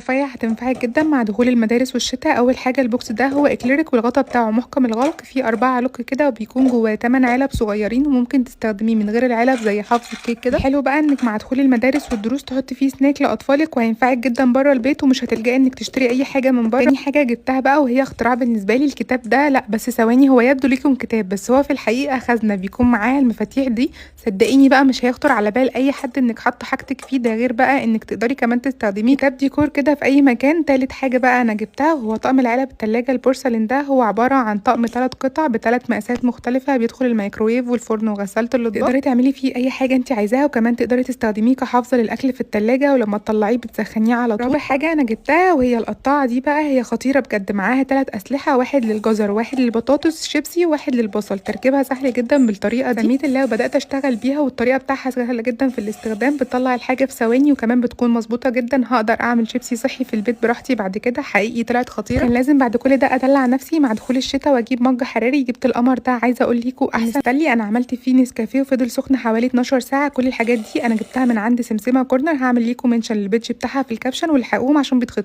رفيع هتنفعك جدا مع دخول المدارس والشتاء. اول حاجه البوكس ده هو اكليريك والغطا بتاعه محكم الغلق، فيه 4 لوك كده وبيكون جواه 8 علب صغيرين، وممكن تستخدميه من غير العلب زي حافظ الكيك كده. الحلو بقى انك مع دخول المدارس والدروس تحط فيه سناك لاطفالك، وهينفعك جدا بره البيت ومش هتلجئي انك تشتري اي حاجه من بره. تاني حاجه جبتها بقى وهي اختراع بالنسبه لي، الكتاب ده. لا بس ثواني، هو يبدو ليكم كتاب بس هو في الحقيقه خزنه بيكون معاها المفاتيح دي. صدقيني بقى مش هيخطر على بال اي حد انك حاطه حاجتك فيه، ده غير بقى انك تقدري كمان تستخدميه كتاب ديكور كده في اي مكان. تالت حاجه بقى انا جبتها وهو طقم العلب التلاجة البورسلين ده. هو عباره عن طقم 3 قطع ب3 مقاسات مختلفه، بيدخل الميكروويف والفرن وغسالة الاطباق. تقدري تعملي فيه اي حاجه انت عايزاها، وكمان تقدري تستخدميه كحافظه للاكل في التلاجة، ولما تطلعيه بتسخنيه على طول. رابع حاجه انا جبتها وهي القطاعه دي بقى، هي خطيره بجد. معاها 3 اسلحه، واحد للجزر وواحد للبطاطس شيبسي وواحد للبصل. تركيبها سهل جدا بالطريقه دي. سميت الله وبدات اشتغل بيها، والطريقه بتاعها سهله جدا في الاستخدام، بتطلع الحاجه في ثواني وكمان بتكون مظبوطه جدا. هقدر اعمل شيبسي صحي في البيت براحتي بعد كده. حقيقي طلعت خطيره. كان لازم بعد كل ده ادلع نفسي مع دخول الشتاء واجيب مج حراري. جبت القمر ده، عايزه اقول لكم احسن تلي. انا عملت فيه نسكافيه وفضل سخن حوالي 12 ساعه. كل الحاجات دي انا جبتها من عند سمسمه كورنر. هعمل لكم منشن للبيدج بتاعها في الكابشن والحقوهم عشان بيتخطفوا.